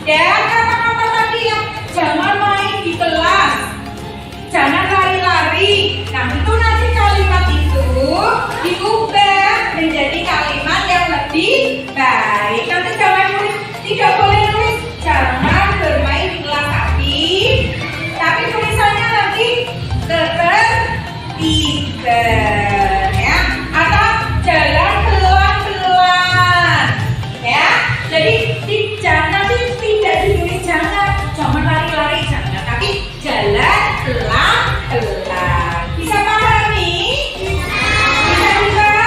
Dan kata-kata tadi yang jangan main di kelas, jangan lari-lari. Nah itu nanti kalimat itu diubah menjadi kalimat yang lebih baik. Nanti jangan nulis, tidak boleh nulis jangan bermain di kelas tapi tulisannya nanti tertiban ya, atau jalan pelan-pelan ya. Jadi nanti tidak ditulis jangan lari-lari, jangan, tapi jalan pelan-pelan. Bisa pahami? Bisa juga?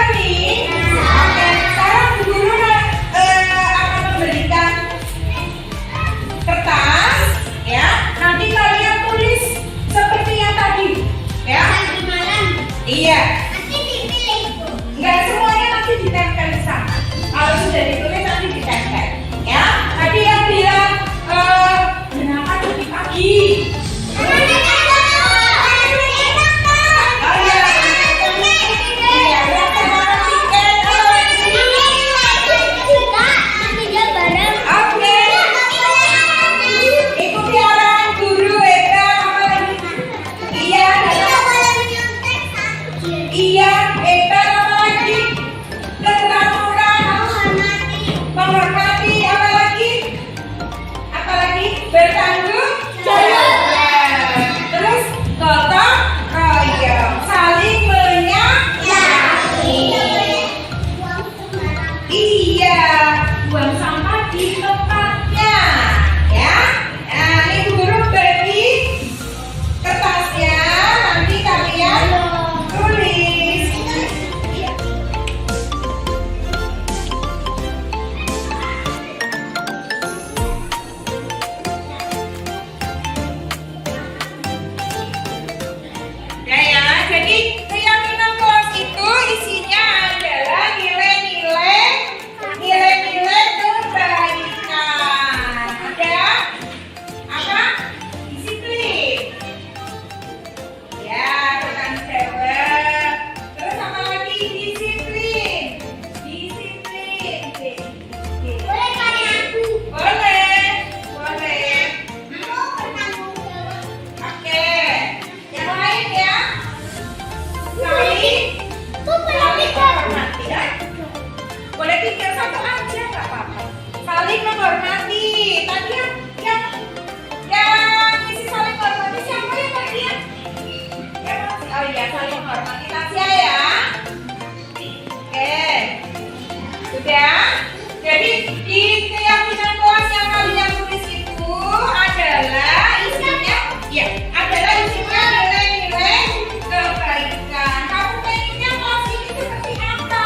Sudah? Jadi di keyakinan kelas yang kalian tulis itu adalah isinya, ya, adalah isinya nilai-nilai kebaikan. Kamu pengennya kelas ini seperti apa?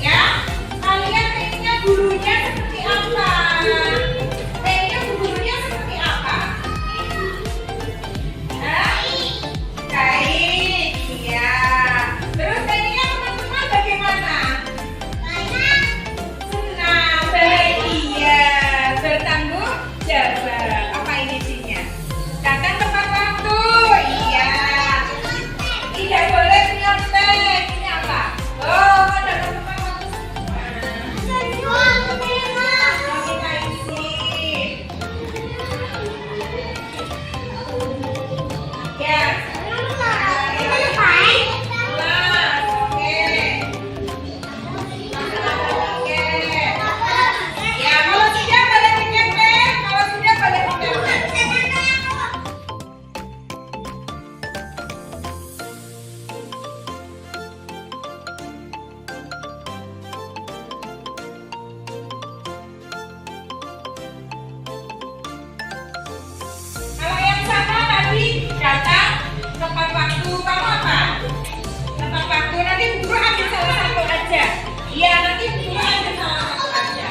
Ya, kalian pengennya gurunya seperti apa? Pengennya gurunya seperti apa? Baik, iya. Terus pengennya teman-teman bagaimana? Senang, baik, iya. Bertanggung jawab. Apa ini isinya? Datang tepat waktu, iya. Tidak boleh nyontek. Ini apa? Oh, datang tepat waktu. Mau kita isi. Ya. Kalau yang sama tadi datang tepat waktu, kamu apa? Tepat waktu, nanti guru ambil salah satu aja. Iya, nanti guru ambil salah satu aja.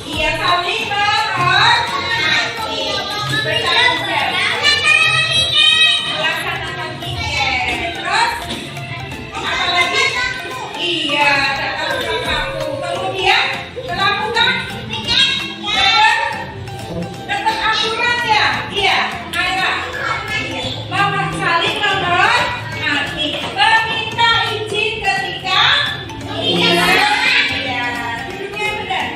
Iya, saling menghormati, bertanggung jawab, melaksanakan tiket. Terus apa lagi? Iya, datang tepat waktu. Kemudian melakukan tetap aturan ya? Iya, ayo. Saling menghormati, meminta izin ketika iya, duduknya benar.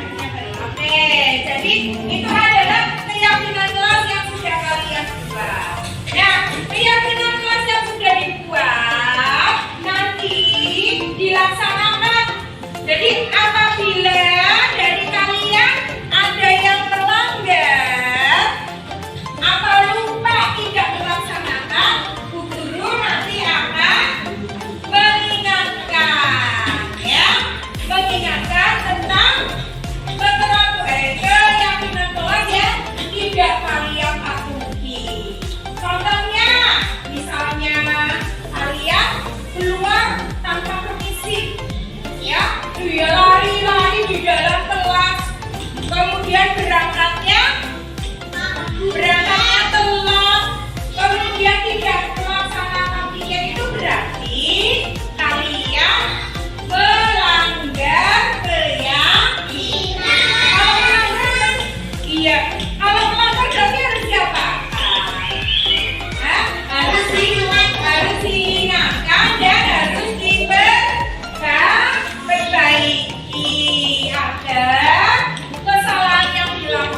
Oke, jadi itu adalah keyakinan kelas yang sudah kalian buat. Nah, keyakinan kelas yang sudah dibuat nanti dilaksanakan. Jadi apabila dari kalian ada yang melanggar atau lupa tidak melaksanakan, Bu Guru nanti akan mengingatkan, ya, mengingatkan tentang keyakinan kelas yang tidak kalian patuhi. Contohnya, misalnya kalian keluar tanpa permisi, ya, dia lari-lari di dalam kelas, kemudian berangkatnya telat, kemudian tidak melaksanakan tiket, itu berarti kalian melanggar keyakinan. Kalau melanggar, iya. Kalau melanggar berarti harus diapakan? Harus diingatkan dan harus diperbaiki agar kesalahan yang dilakukan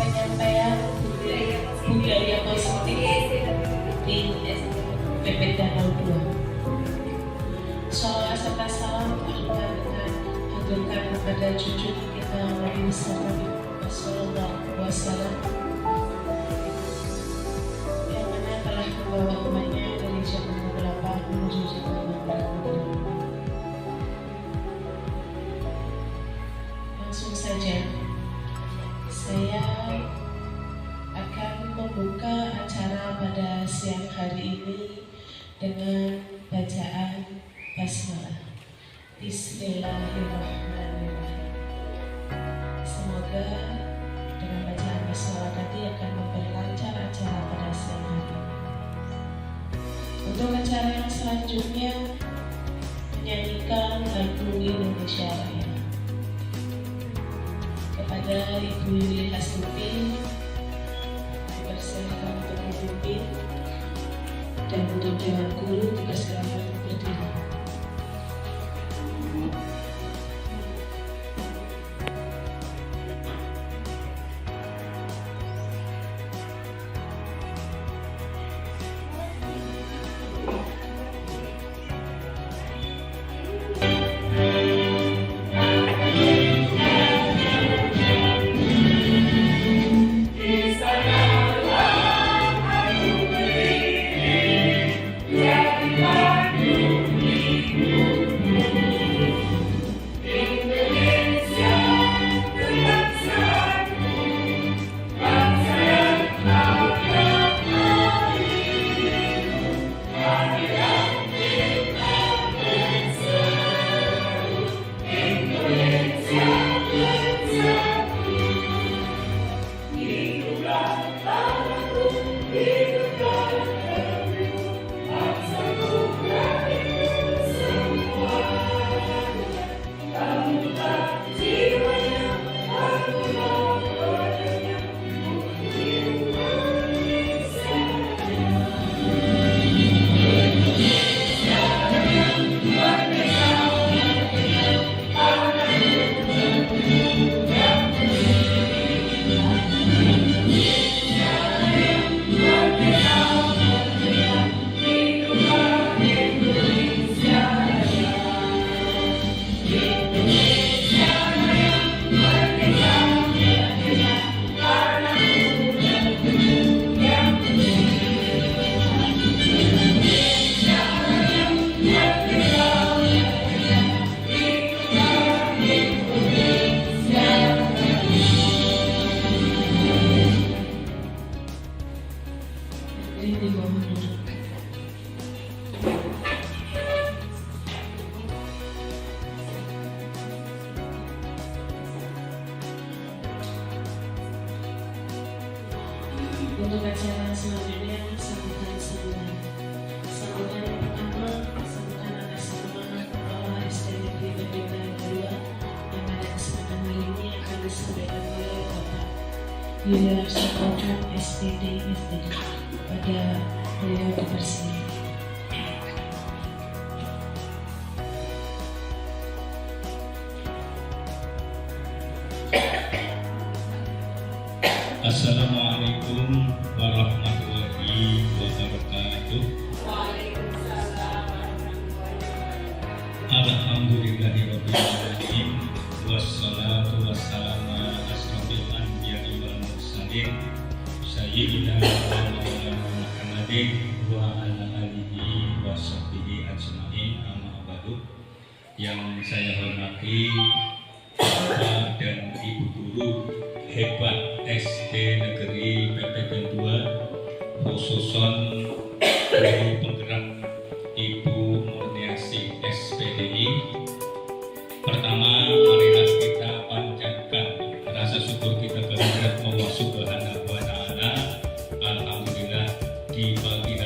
penyampaian budaya positif di PPT 02. Sholawat serta salam kita dengan haturkan kepada cucu kita Nabi Muhammad Sallallahu Alaihi Wasallam yang mana telah membawa umatnya dari zaman kegelapan menuju zaman yang terang. Langsung saja saya akan membuka acara pada siang hari ini dengan bacaan basmalah. Bismillahirrahmanirrahim. Semoga dengan bacaan basmalah tadi akan memperlancar acara pada siang hari ini. Untuk acara yang selanjutnya menyanyikan lagu Indonesia Raya. Kepada Ibu Yuli Hastuti dipersilakan untuk memimpin dan untuk Dewan Guru dipersilakan untuk berdiri. Untuk acara selanjutnya sambutan. Sambutan yang pertama, sambutan atas nama Kepala SDNP PPK 2 yang pada kesempatan hari ini akan disampaikan oleh Bapak Yuliar Sakoco SPD FTD. Pada beliau dipersilakan. Assalamualaikum warahmatullahi wabarakatuh. Alhamdulillahirabbil alamin wassalatu wassalamu ala asrofil anbiya'i wal mursalin sayyidina wa maulana Muhammadin wa ala alihi wa sahbihi ajmain, amma ba'du. Yang saya hormati Bapak dan Ibu guru hebat SD Negeri PPK 2, khususon guru penggerak Ibu Murniasi SPDI. Pertama, marilah kita panjatkan rasa syukur kita kehadirat Allah Subhanahu wa Ta'ala. Alhamdulillah, di pagi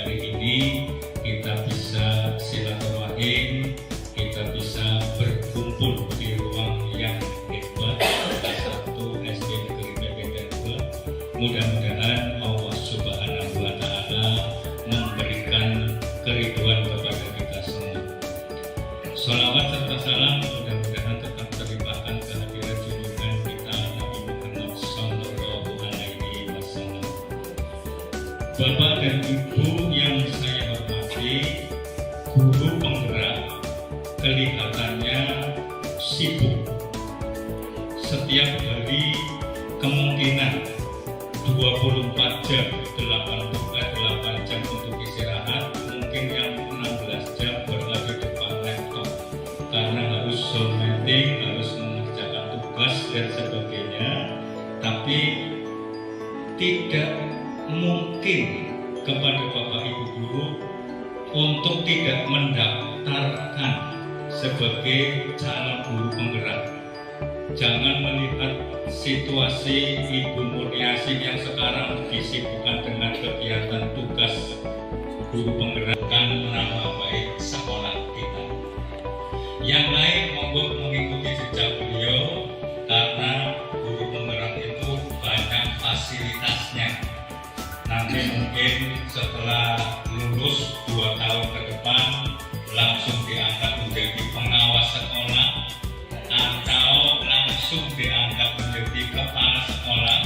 Bapak dan Ibu yang saya hormati, guru penggerak kelihatannya sibuk. Setiap hari kemungkinan 24 jam, 8 jam untuk istirahat, mungkin yang 16 jam berada di depan laptop karena harus Zoom meeting, harus mengerjakan tugas dan sebagainya. Tapi tidak mungkin kepada Bapak Ibu guru untuk tidak mendaftarkan sebagai calon guru penggerak. Jangan melihat situasi Ibu Murniasi yang sekarang disibukkan dengan kegiatan tugas guru penggerak nama baik sekolah kita. Yang lain monggo mengikuti jejak beliau karena guru penggerak itu banyak fasilitasnya. Nanti mungkin setelah lulus 2 tahun ke depan langsung diangkat menjadi pengawas sekolah atau langsung diangkat menjadi kepala sekolah,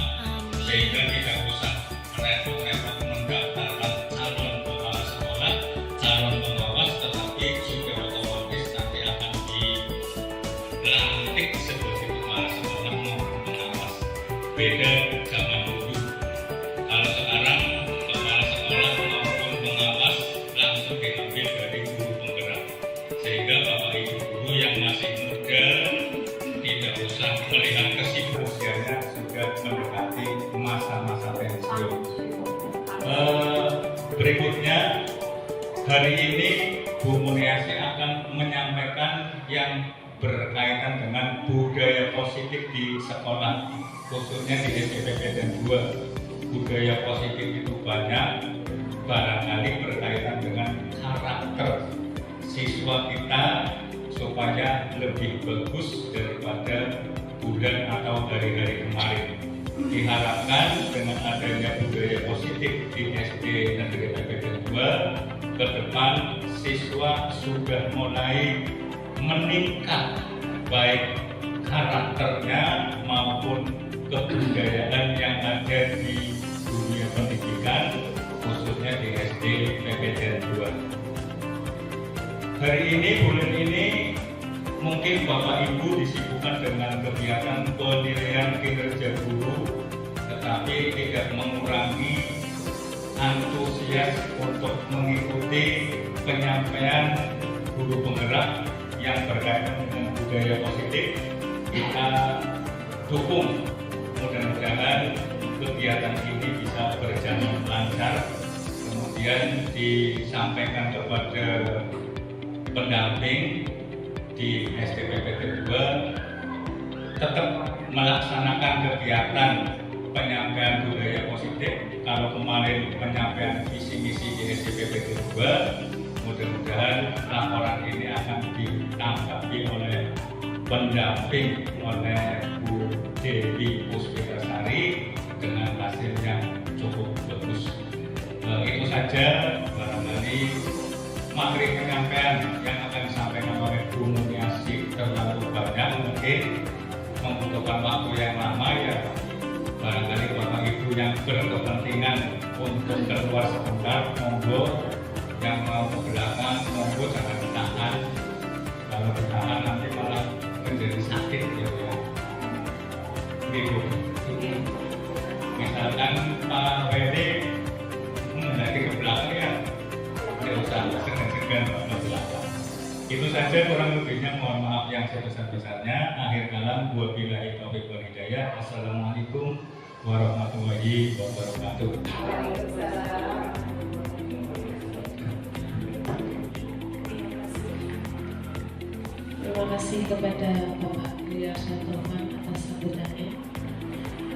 sehingga tidak usah repot-repot mendaftarkan calon kepala sekolah, calon pengawas, tetapi sudah otomatis nanti akan dilantik sebagai kepala sekolah maupun pengawas. Beda zaman dulu. Kalau sekarang kepala sekolah maupun pengawas langsung diambil dari guru penggerak, sehingga Bapak Ibu guru yang masih muda tidak usah melihat kesibukannya, sudah mendekati masa-masa pensiun. Berikutnya, hari ini Bu Murniasi akan menyampaikan yang berkaitan dengan budaya positif di sekolah, khususnya di SDPPTN 2. Budaya positif itu banyak, barangkali berkaitan dengan karakter siswa kita supaya lebih bagus daripada bulan atau hari-hari kemarin. Diharapkan dengan adanya budaya positif di SD Negeri PPTN 2, ke depan siswa sudah mulai meningkat baik karakternya maupun kebudayaan yang ada di dunia pendidikan, khususnya di SD PPTN 2. Hari ini, bulan ini, mungkin Bapak Ibu disibukkan dengan kegiatan penilaian kinerja guru, tetapi tidak mengurangi antusias untuk mengikuti penyampaian guru penggerak yang berkaitan dengan budaya positif. Kita dukung, mudah-mudahan kegiatan ini bisa berjalan lancar, kemudian disampaikan kepada pendamping di SDPPT 2 tetap melaksanakan kegiatan penyampaian budaya positif. Kalau kemarin penyampaian visi misi di SDPPT 2, mudah-mudahan laporan ini akan ditanggapi oleh pendamping, oleh Bu Dewi Puspitasari dengan hasil yang cukup bagus. Itu saja barangkali materi penyampaian yang akan disampaikan oleh Bu Murniasi terlalu banyak, mungkin membutuhkan waktu yang lama ya. Barangkali Bapak Ibu yang berkepentingan untuk keluar sebentar, monggo. Yang mau ke belakang, monggo, jangan ditahan. Kalau ditahan nanti malah menjadi sakit ya. Gitu. Misalkan Pak Wede mendaki ke belakang ya, tidak usah segan-segan ke belakang. Itu saja kurang lebihnya, mohon maaf yang sebesar-besarnya. Akhir kalam, wabillahi taufiq wal hidayah. Assalamualaikum warahmatullahi wabarakatuh. Terima kasih kepada Bapak Wiarso Taufan atas sambutannya.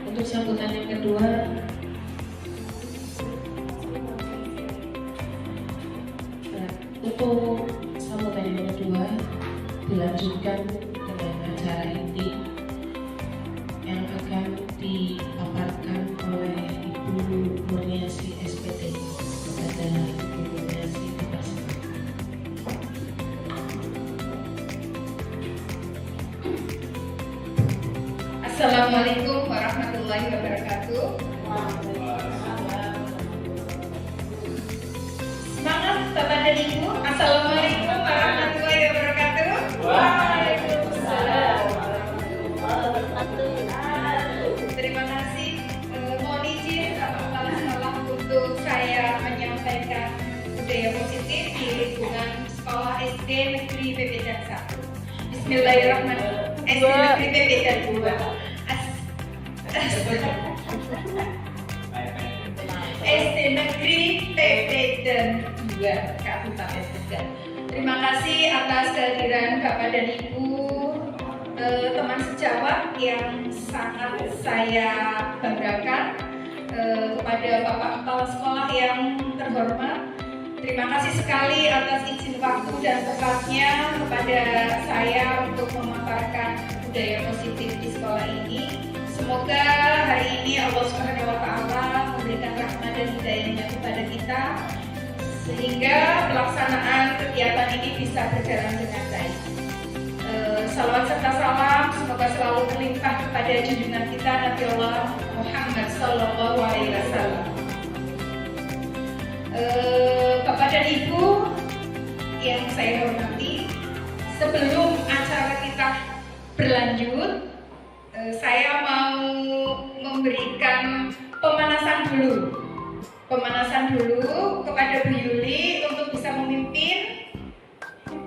Untuk sambutan yang kedua, untuk sambutan yang kedua dilanjutkan dengan acara inti yang akan dipaparkan oleh Ibu Murniasi SPT kepada Ibu Murniasi Dipasang. Assalamualaikum warahmatullahi wabarakatuh. dan Ibu, Assalamualaikum warahmatullahi wabarakatuh. Waalaikumsalam warahmatullahi wabarakatuh. Terima kasih. Mohon izin Bapak Kepala Sekolah untuk saya menyampaikan budaya positif di lingkungan sekolah SD Negeri PPDAN 1. Bismillahirrahmanirrahim. SD Negeri PPDAN 2. SD Negeri PPDAN 2 Kabupaten Tegal. Terima kasih atas kehadiran Bapak dan Ibu, teman sejawat yang sangat saya banggakan, kepada Bapak Kepala Sekolah yang terhormat. Terima kasih sekali atas izin waktu dan tempatnya kepada saya untuk memaparkan budaya positif di sekolah ini. Semoga hari ini Allah Subhanahu wa Ta'ala memberikan rahmat dan hidayahnya kepada kita sehingga pelaksanaan kegiatan ini bisa berjalan dengan baik. Salawat serta salam semoga selalu berlimpah kepada junjungan kita Nabi Allah Muhammad Sallallahu Alaihi Wasallam. Bapak dan Ibu yang saya hormati, sebelum acara kita berlanjut, saya mau memberikan pemanasan dulu kepada Bu Yuli untuk bisa memimpin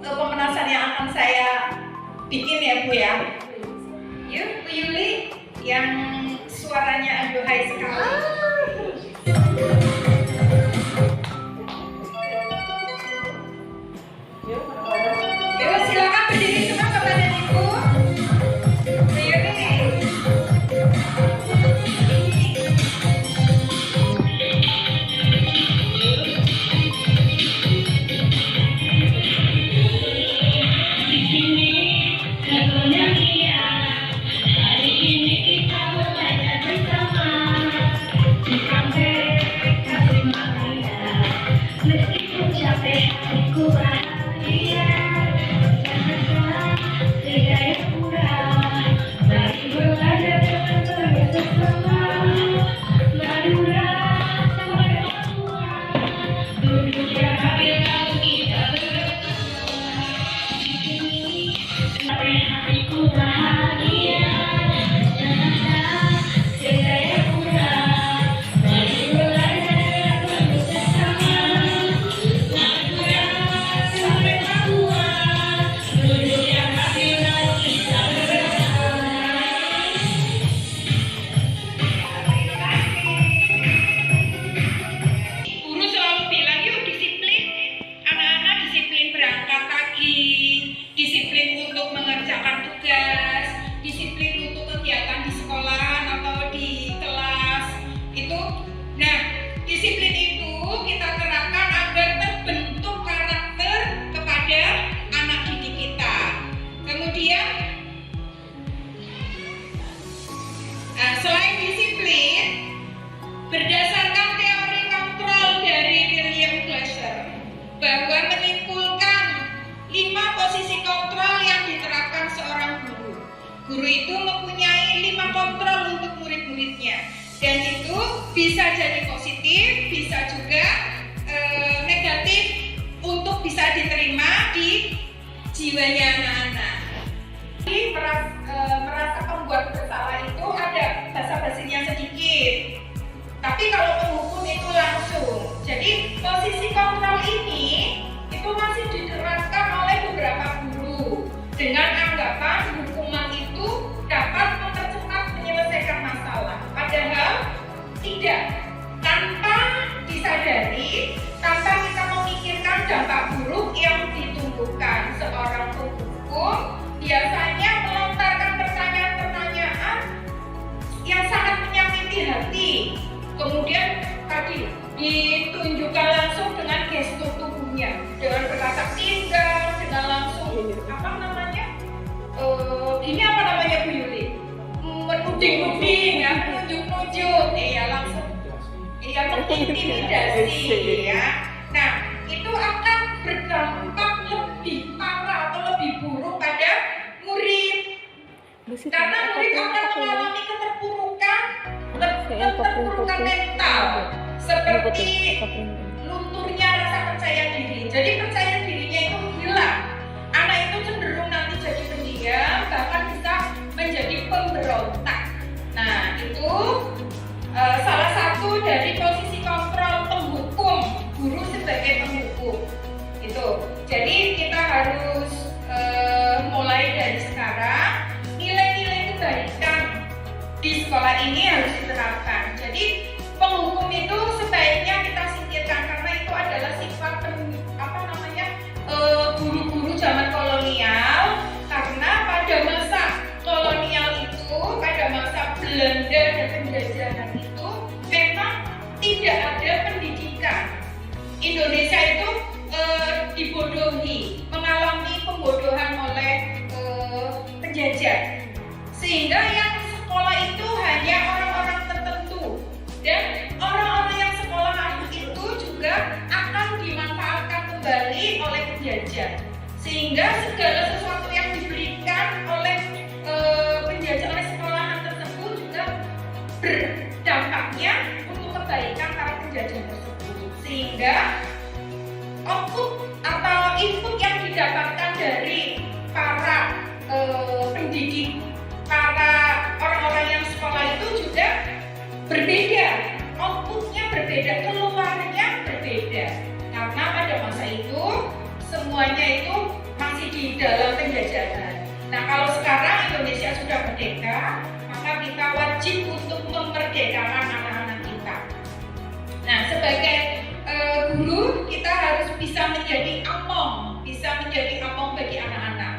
pemanasan yang akan saya bikin ya Bu ya. Yuk Bu Yuli yang suaranya aduhai sekali. Yuk silakan berdiri semua Bapak dan Ibu. Bu Yuli. Guru itu mempunyai 5 kontrol untuk murid-muridnya, dan itu bisa jadi positif, bisa juga negatif untuk bisa diterima di jiwanya anak-anak. Jadi merasa pembuat bersalah itu ada basa-basinya sedikit, tapi kalau menghukum itu langsung. Jadi posisi kontrol ini itu masih diterapkan oleh beberapa guru dengan anggapan hukuman itu dapat mempercepat menyelesaikan masalah. Padahal tidak, tanpa disadari, tanpa kita memikirkan dampak buruk yang ditumbuhkan. Seorang penghukum biasanya melontarkan pertanyaan-pertanyaan yang sangat menyakiti hati. Kemudian tadi ditunjukkan langsung dengan gestur tubuhnya, dengan berkata tinggal, dengan langsung ini apa namanya Bu Yuli? Menuding-nuding ya, menunjuk-nunjuk, ya langsung, ya mengintimidasi ya. Nah itu akan berdampak lebih parah atau lebih buruk pada murid, karena murid akan mengalami keterpurukan mental seperti lunturnya rasa percaya diri. Jadi sehingga yang sekolah itu hanya orang-orang tertentu, dan orang-orang yang sekolah itu juga akan dimanfaatkan kembali oleh penjajah, sehingga segala sesuatu yang diberikan oleh penjajah oleh sekolahan tersebut juga berdampaknya untuk kebaikan para penjajah tersebut, sehingga output atau input yang didapatkan dari para pendidik, para orang-orang yang sekolah itu juga berbeda, outputnya berbeda, keluarnya berbeda, karena pada masa itu semuanya itu masih di dalam penjajahan. Nah, kalau sekarang Indonesia sudah merdeka, maka kita wajib untuk memerdekakan anak-anak kita. Nah, sebagai guru kita harus bisa menjadi among bagi anak-anak,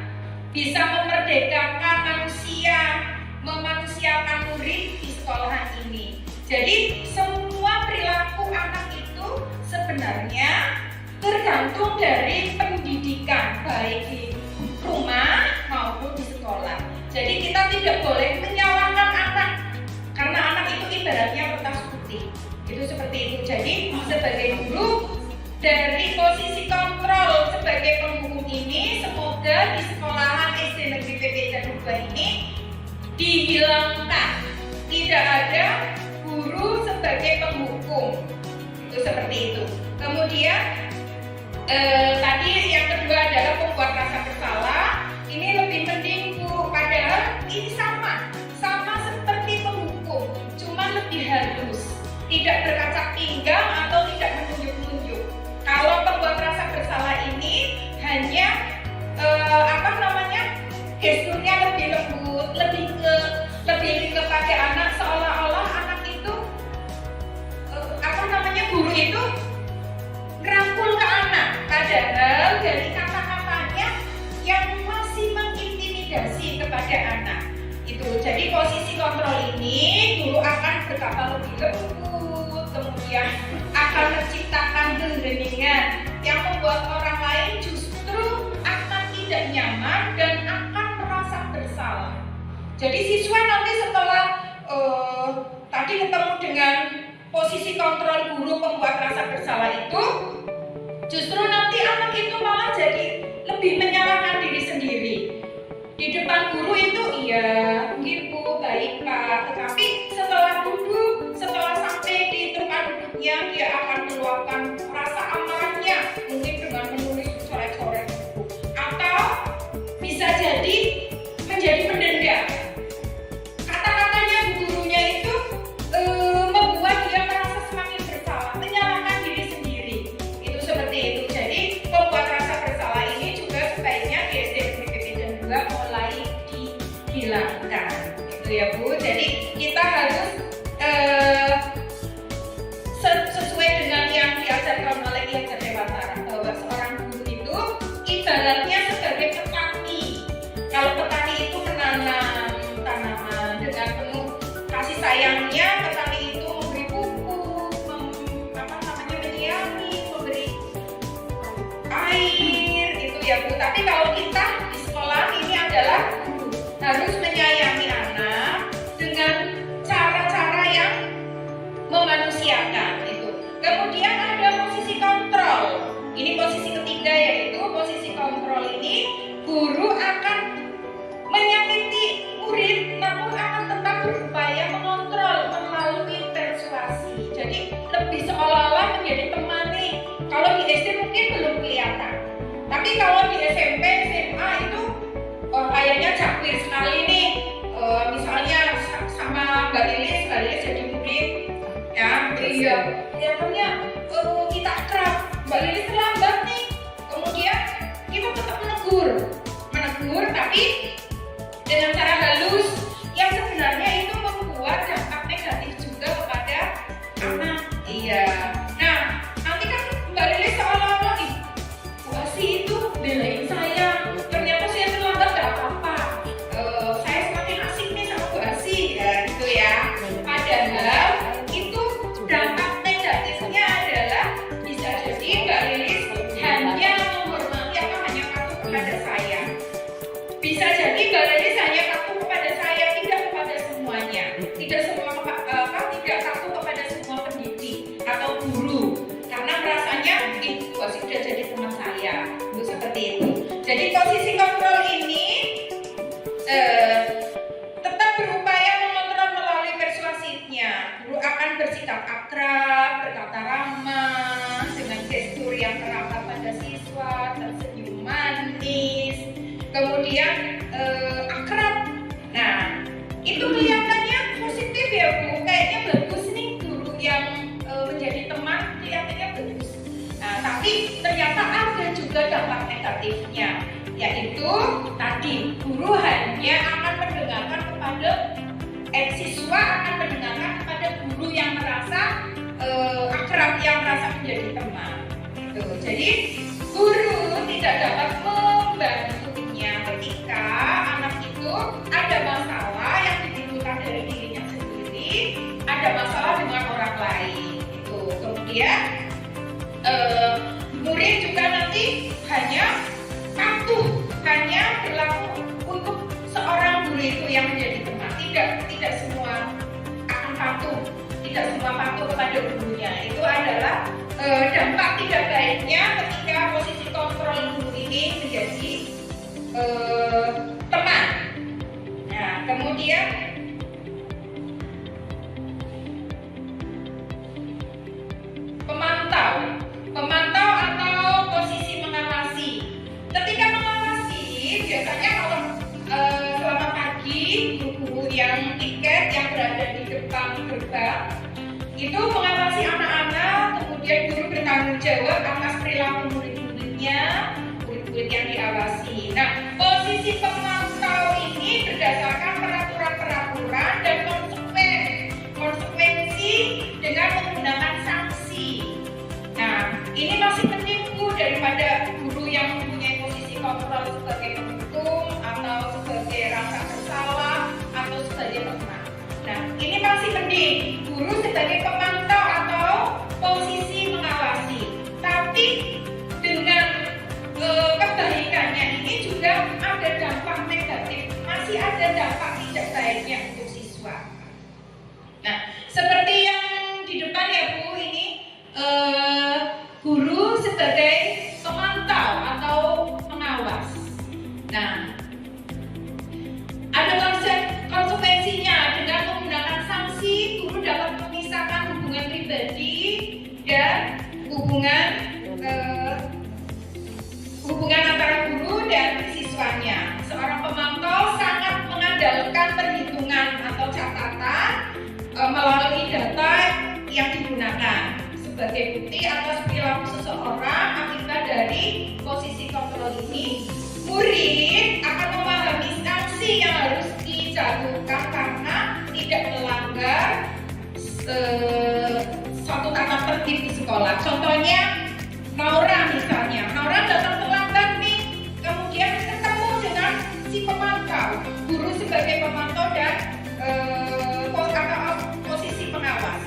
bisa memerdekakan manusia, memanusiakan murid di sekolahan ini. Jadi semua perilaku anak itu sebenarnya tergantung dari pendidikan, baik di rumah maupun di sekolah. Jadi kita tidak boleh menyalahkan anak, karena anak itu ibaratnya kertas putih. Itu seperti itu. Jadi sebagai guru, dari posisi kontrol sebagai penghukum ini, semoga di sekolahan SD Negeri PP Candung 2 ini dihilangkan. Tidak ada guru sebagai penghukum. Itu seperti itu. Kemudian tadi yang kedua adalah pembuat rasa bersalah. Ini lebih mending Bu, padahal ini sama seperti penghukum, cuma lebih halus, tidak berkacak pinggang atau tidak menunjuk-nunjuk. Kalau pembuat rasa bersalah ini hanya gesturnya lebih lembut, lebih kepada anak, seolah-olah anak itu guru itu ngerangkul ke anak, padahal dari kata-katanya yang masih mengintimidasi kepada anak itu. Jadi posisi kontrol ini guru akan berkata lebih lembut, kemudian akan menciptakan heningan yang membuat orang lain justru akan tidak nyaman dan akan merasa bersalah. Jadi siswa nanti setelah tadi ketemu dengan posisi kontrol guru pembuat rasa bersalah itu, justru nanti anak itu malah jadi lebih menyalahkan diri sendiri. Di depan guru itu iya, gitu, baik Pak, tetapi setelah duduk, setelah sampai di tempat duduknya, dia akan meluapkan rasa amarahnya, mungkin dengan menulis coret-coret, atau bisa jadi menjadi pendendam. Kata-katanya gurunya itu membuat dia merasa semakin bersalah, menyalahkan diri sendiri. Itu seperti itu. Jadi pembuat rasa bersalah ini juga sebaiknya di SD Negeri PP Candung 2 mulai dihilangkan. Itu ya Bu. Jadi kita harus sesuai dengan yang diajarkan oleh Ki Hajar Dewantara, bahwa seorang guru itu ibaratnya sebagai petani. Kalau petani itu menanam tanaman dengan penuh kasih sayangnya, petani itu memberi pupuk, menyiami, memberi air, itu ya Bu. Tapi kalau kita di sekolah ini adalah guru harus menyayangi anak dengan cara-cara yang memanusiakan itu. Kemudian ada posisi kontrol. Ini posisi ketiga, yaitu posisi kontrol ini guru akan menyakiti murid, namun akan tetap berupaya mengontrol melalui persuasi. Jadi lebih seolah-olah menjadi temani. Kalau di SD mungkin belum kelihatan, tapi kalau di SMP, SMA itu kayaknya capir sekali nih. Misalnya sama Mbak Lilis jadi murid, ya, iya, kelihatannya kita akrab. Mbak Lilis terlambat nih, kemudian kita tetap menegur, tapi dengan cara halus yang sebenarnya itu membuat dampak negatif juga kepada anak. Iya. Nah, nanti kan Mbak Lilis seolah-olah Bu Asi itu belain saya. Ternyata saya terlambat gak apa-apa. Saya semakin asik nih sama Bu Asi, ya gitu ya. Padahal itu dampak negatifnya adalah bisa jadi Mbak Lilis hanya menghormati atau hanya patuh kepada saya. Bisa jadi Mbak Lilis hanya patuh kepada tapi ternyata ada juga dampak negatifnya, yaitu tadi guru hanya akan mendengarkan kepada siswa akan mendengarkan kepada guru yang merasa akrab, yang merasa menjadi teman. Gitu. Jadi guru tidak dapat membantunya ketika anak itu ada masalah yang ditimbulkan dari dirinya sendiri, ada masalah dengan orang lain. Gitu. Kemudian murid juga nanti hanya patuh, hanya berlaku untuk seorang guru itu yang menjadi teman. Tidak semua akan patuh, tidak semua patuh kepada gurunya. Itu adalah dampak tidak baiknya ketika posisi kontrol guru ini menjadi teman. Nah, kemudian pemantau atau posisi mengawasi. Ketika mengawasi, biasanya kalau selama pagi guru yang tiket yang berada di depan gerbang itu mengawasi anak-anak, kemudian guru bertanggung jawab atas perilaku murid-muridnya, murid-murid yang diawasi. Nah, posisi pemantau ini berdasarkan peraturan-peraturan dan konsekuensi dengan menggunakan sanksi. Nah, ini masih penting Bu daripada guru yang mempunyai posisi kontrol sebagai penghitung atau sebagai rasa bersalah atau sebagai pemenang. Nah, ini masih penting guru sebagai pemantau atau posisi mengawasi. Tapi dengan kebaikannya ini juga ada dampak negatif, masih ada dampak tidak baiknya untuk siswa. Nah, seperti yang di depan ya Bu, ini guru sebagai pemantau atau pengawas. Nah, ada konsekuensinya dengan menggunakan sanksi. Guru dapat memisahkan hubungan pribadi dan hubungan antara guru dan siswanya. Seorang pemantau sangat mengandalkan perhitungan atau catatan melalui data yang digunakan sebagai bukti atas perilaku seseorang akibat dari posisi kontrol ini. Murid akan memahami sanksi yang harus dijatuhkan karena tidak melanggar suatu tata tertib di sekolah. Contohnya Naura misalnya, Naura datang terlambat nih, kemudian ketemu dengan si pemantau, guru sebagai pemantau dan posisi pengawas.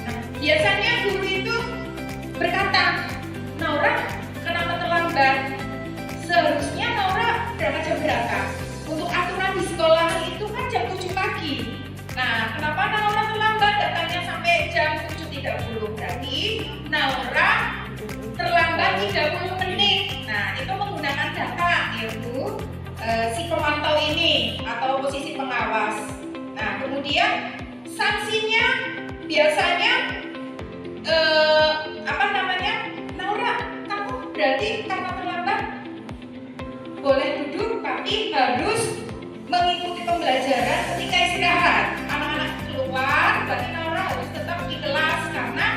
Nah, biasanya guru itu berkata, Naura kenapa terlambat? Seharusnya Naura berangkat jam berapa? Untuk aturan di sekolah itu kan jam 7 pagi. Nah, kenapa Naura terlambat? Datangnya sampai jam 7.30. Berarti Naura terlambat 30 menit. Nah, itu menggunakan data yaitu si pemantau ini atau posisi pengawas. Nah, kemudian sanksinya biasanya Naura, kamu berarti karena terlambat boleh duduk tapi harus mengikuti pembelajaran ketika istirahat. Anak-anak keluar, berarti Naura harus tetap di kelas karena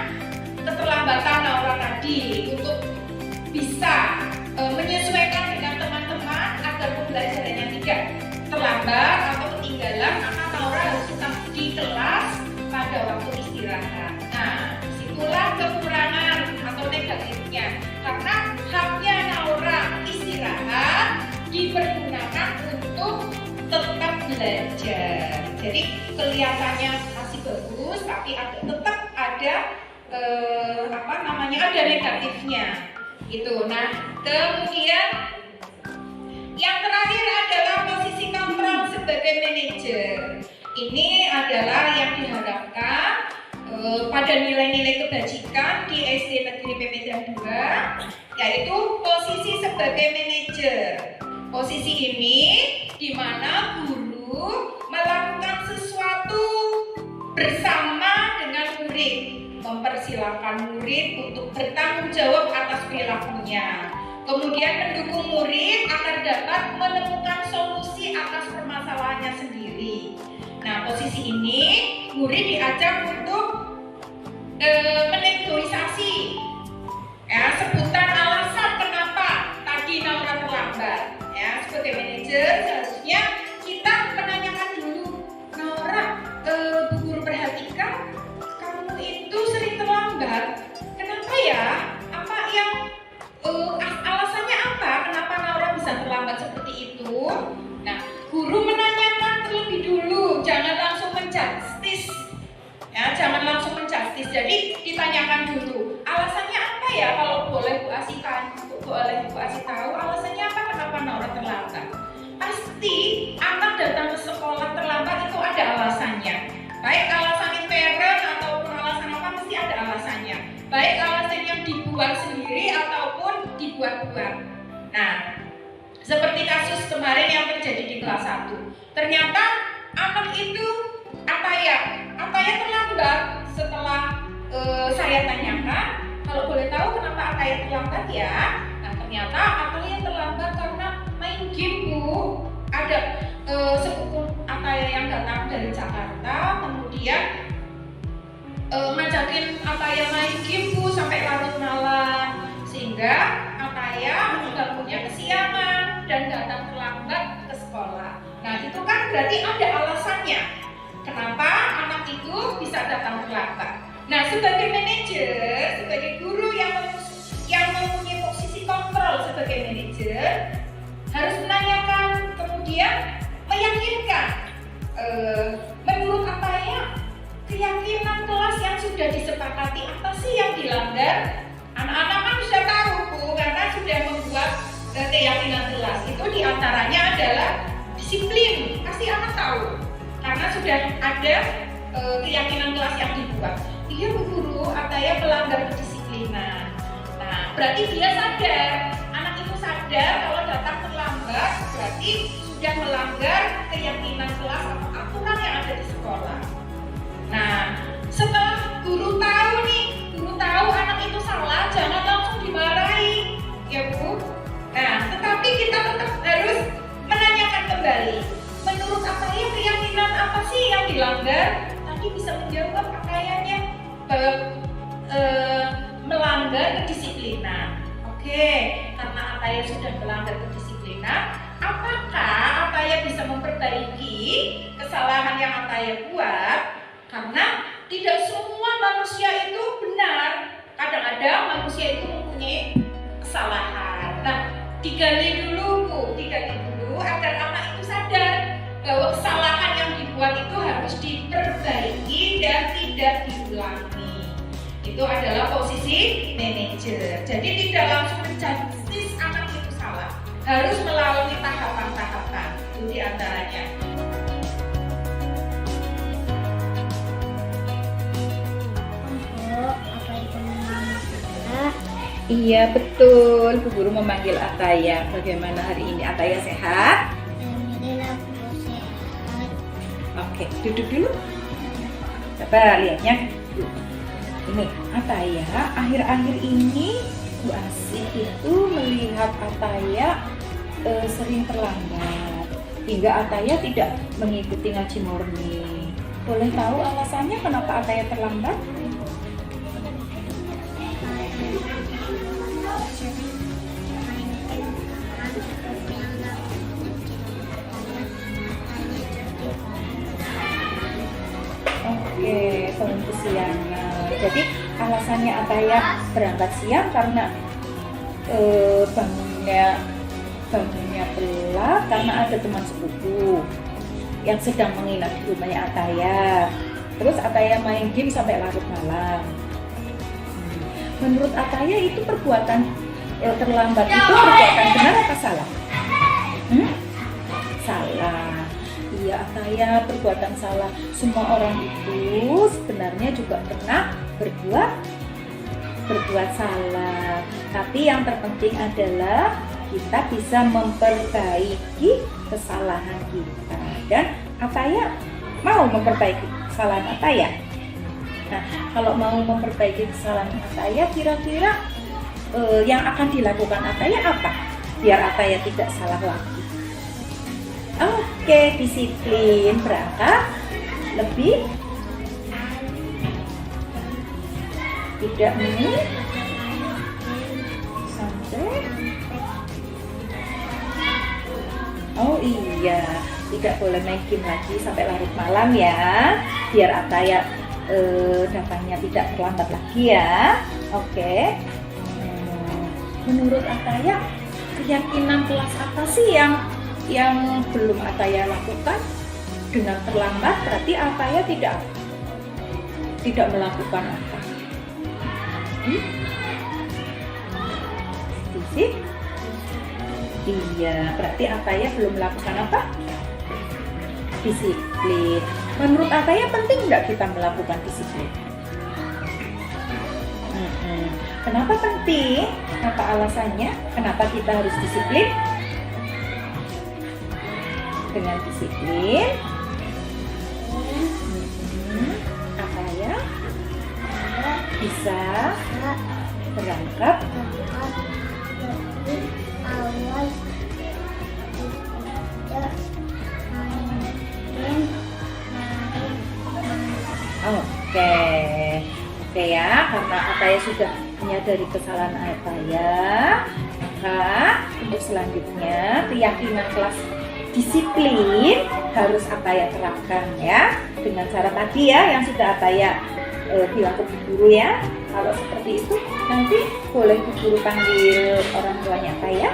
keterlambatan Naura tadi untuk bisa menyesuaikan dengan teman-teman agar pembelajarannya tidak terlambat atau ketinggalan, maka Naura harus tetap di kelas pada waktu istirahat. Nah, disitulah kekurangan atau negatifnya karena haknya Naura istirahat dipergunakan untuk tetap belajar. Jadi kelihatannya masih bagus, tapi tetap ada ada negatifnya. Gitu. Nah, kemudian yang terakhir adalah posisi kontrol sebagai manajer. Ini adalah yang diharapkan pada nilai-nilai kebajikan di SD Negeri Pemedan 2, yaitu posisi sebagai manajer. Posisi ini di mana guru melakukan sesuatu bersama dengan murid, mempersilahkan murid untuk bertanggung jawab atas perilakunya. Kemudian mendukung murid agar dapat menemukan solusi atas permasalahannya sendiri. Nah, posisi ini murid diajak untuk menegosiasi seputar boleh Bu Asi tahu alasannya apa kenapa Naura terlambat. Pasti anak datang ke sekolah terlambat itu ada alasannya. Baik alasan parent ataupun alasan apa, mesti ada alasannya. Baik alasan yang dibuat sendiri ataupun dibuat-buat. Nah, seperti kasus kemarin yang terjadi di kelas 1. Ternyata anak itu Ataya terlambat. Setelah saya tanyakan, kalau boleh tahu kenapa Ataya terlambat ya? Nah, ternyata Ataya terlambat karena main game, Bu. Ada sepupu Ataya yang datang dari Jakarta, kemudian ngajakin Ataya main game, Bu, sampai larut malam, sehingga Ataya mengganggunya kesiangan dan datang terlambat ke sekolah. Nah, itu kan berarti ada alasannya kenapa anak itu bisa datang terlambat. Nah, sebagai manajer, sebagai guru yang mempunyai posisi kontrol sebagai manajer, harus menanyakan, kemudian meyakinkan. Menurut Ataya, keyakinan kelas yang sudah disepakati apa sih yang dilanggar? Anak-anak kan sudah tahu, Bu, karena sudah membuat keyakinan kelas. Itu diantaranya adalah disiplin. Pasti anak tahu, karena sudah ada keyakinan kelas yang dibuat. Iya, Bu Guru, Ataya melanggar kedisiplinan. Nah, berarti dia sadar, anak itu sadar kalau datang terlambat berarti sudah melanggar keyakinan kelas atau aturan yang ada di sekolah. Nah, setelah guru tahu anak itu salah, jangan langsung dimarahi, ya Bu. Nah, tetapi kita tetap harus menanyakan kembali. Menurut Ataya, keyakinan apa sih yang dilanggar? Tadi bisa menjawab Atayanya melanggar kedisiplinan. Oke, karena Ataya sudah melanggar kedisiplinan, apakah Ataya bisa memperbaiki kesalahan yang Ataya buat? Karena tidak semua manusia itu benar. Kadang-kadang manusia itu mempunyai kesalahan. Nah, digali dulu, Bu, agar anak itu sadar bahwa kesalahan yang dibuat itu harus diperbaiki dan tidak diulangi. Itu adalah posisi manajer. Jadi tidak langsung menjudge anak itu salah, harus melalui tahapan-tahapan. Itu diantaranya. Iya, betul. Bu Guru memanggil Ataya. Bagaimana hari ini? Ataya sehat? Oke, duduk dulu. Coba lihatnya. Ini Ataya, akhir-akhir ini Bu Asih itu melihat Ataya sering terlambat, hingga Ataya tidak mengikuti ngaji murni. Boleh tahu alasannya kenapa Ataya terlambat? Oke, tahun kesiangan. Jadi alasannya Ataya berangkat siang karena bangunnya telat karena ada teman sepupu yang sedang menginap di rumahnya Ataya. Terus Ataya main game sampai larut malam. Menurut Ataya itu perbuatan terlambat itu perbuatan benar apa salah? Salah. Iya, Ataya, perbuatan salah. Semua orang itu sebenarnya juga pernah berbuat salah. Tapi yang terpenting adalah kita bisa memperbaiki kesalahan kita. Dan Ataya mau memperbaiki kesalahan Ataya. Nah, kalau mau memperbaiki kesalahan Ataya, kira-kira yang akan dilakukan Ataya apa? Biar Ataya tidak salah lagi. Oke, disiplin, berangkat lebih, tidak sampai. Oh iya, tidak boleh main game lagi sampai larut malam ya, biar Ataya datangnya tidak terlambat lagi ya. Oke. Menurut Ataya, keyakinan kelas apa sih yang belum Ataya lakukan? Dengan terlambat berarti Ataya tidak melakukan apa? Iya, berarti Ataya belum melakukan apa? Disiplin. Menurut Ataya penting nggak kita melakukan disiplin? Kenapa penting? Apa alasannya? Kenapa kita harus disiplin? Dengan disiplin, Ataya bisa berangkat Oke ya, karena Ataya sudah menyadari kesalahan Ataya, maka untuk selanjutnya keyakinan kelas disiplin harus Ataya terapkan ya, dengan cara tadi ya yang sudah Ataya bilang ke Bu Guru ya. Kalau seperti itu nanti boleh Bu Guru panggil orang tuanya Ataya?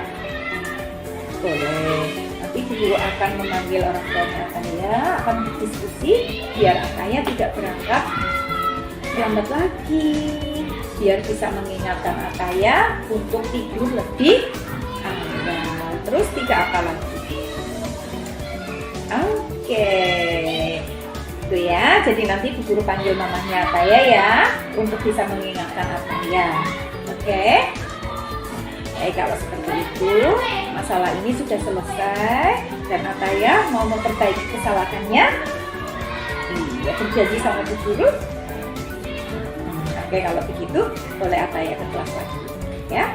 Boleh. Nanti Bu Guru akan memanggil orang tuanya Ataya, akan berdiskusi biar Ataya tidak berangkat lambat lagi, biar bisa mengingatkan Ataya untuk tidur lebih awal, terus tidak apa lagi. Oke, itu ya. Jadi nanti Bu Guru panggil mamanya Ataya ya, untuk bisa mengingatkan Ataya. Oke. Kalau seperti itu, masalah ini sudah selesai dan Ataya mau memperbaiki kesalahannya. Iya, berjanji sama Bu Guru. Oke, kalau begitu boleh Ataya ke kelas lagi ya.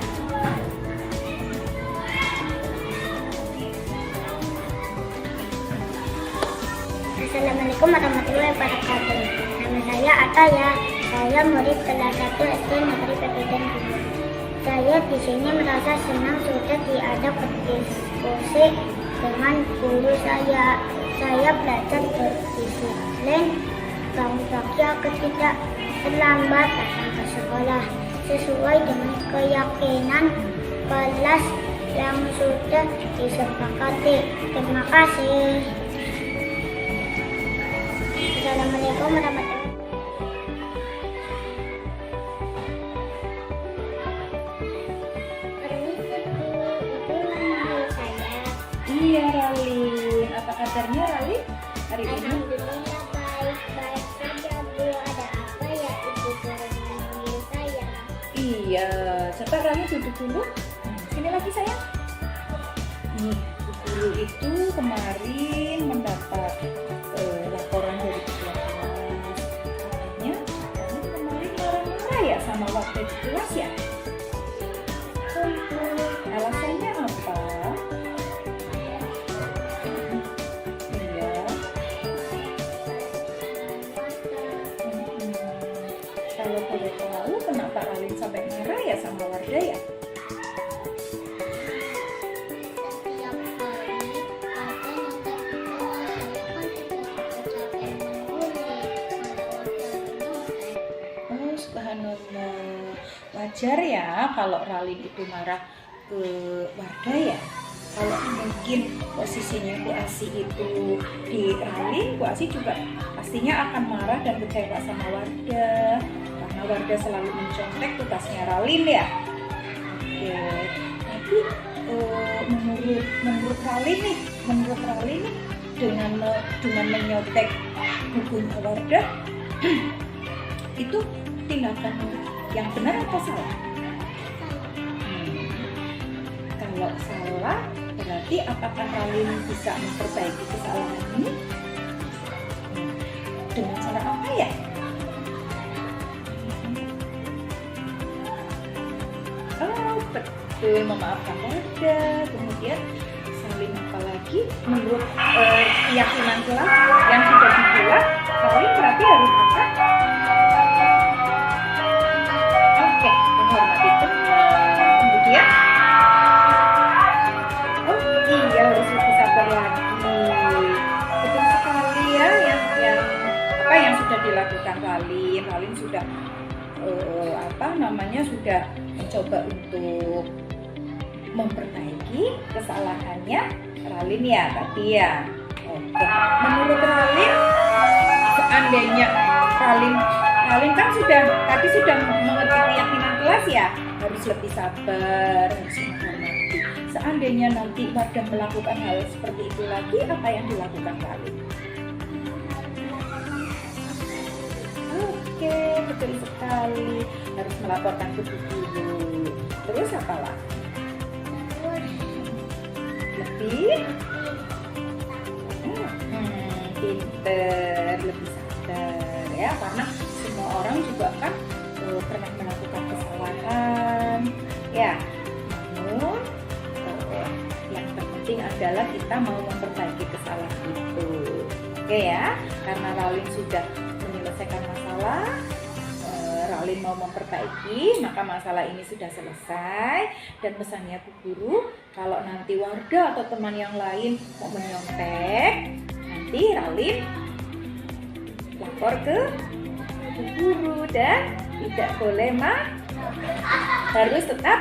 Assalamualaikum warahmatullahi wabarakatuh. Nama saya Ataya. Saya murid kelas 1 SD Negeri PPDN 2. Saya di sini merasa senang sudah diajak berdiskusi dengan guru saya. Saya belajar berdisiplin, bangun pagi agar tidak terlambat datang ke sekolah sesuai dengan keyakinan kelas yang sudah disepakati. Terima kasih. Assalamualaikum warahmatullahi wabarakatuh. Iya Ralin, apa kabarnya Ralin hari ini? Alhamdulillah baik-baik saja Bu. Ada apa ya Ibu Guru memanggil saya? Iya, coba Ralin duduk dulu. Sini lagi sayang. Nih, Bu Guru itu kemarin mendapat laporan dari ketua kelas. Katanya kamu kemarin marah-marah ya sama waktu di kelas ya? Alasannya apa? Iya. Kalau boleh tahu kenapa Ralin sampai marah ya sama Wardah ya? Oh, subhanallah. Wajar ya kalau Ralin itu marah ke Wardah ya. Kalau mungkin posisinya Bu Asi itu di Ralin, Bu Asi juga pastinya akan marah dan kecewa sama Wardah karena Wardah selalu mencontek tugasnya Ralin ya. Oke, tapi menurut Ralin nih dengan menyontek bukunya Wardah itu tindakan yang benar atau salah? Kalau salah, berarti apakah Ralin bisa memperbaiki kesalahan ini? Dengan cara apa ya? Oh, betul, memaafkan Wardah. Kemudian saling apa lagi? Menurut keyakinan kelas yang sudah dibuat, Ralin berarti harus apa? Oke, menghormati teman. Kemudian harus lebih sabar lagi. Betul sekali ya yang sudah dilakukan Ralin. Ralin sudah sudah mencoba untuk memperbaiki kesalahannya Ralin ya tadi ya. Oke. Menurut Ralin, seandainya Ralin kan sudah mengerti keyakinan kelas ya. harus lebih sabar, harus menghormati. Seandainya nanti Wardah melakukan hal seperti itu lagi, apa yang dilakukan Lalin? Oke, betul sekali. Harus melaporkan ke guru. Terus apa lah? Lebih pinter, lebih sabar ya, karena semua orang juga kan pernah melakukan kesalahan ya. Namun yang terpenting adalah kita mau memperbaiki kesalahan itu. Oke ya, karena Lalin sudah menyelesaikan masalah, Lalin mau memperbaiki, maka masalah ini sudah selesai. Dan pesannya Bu Guru, kalau nanti Wardah atau teman yang lain mau menyontek, nanti Lalin lapor ke Bu Guru dan tidak boleh harus tetap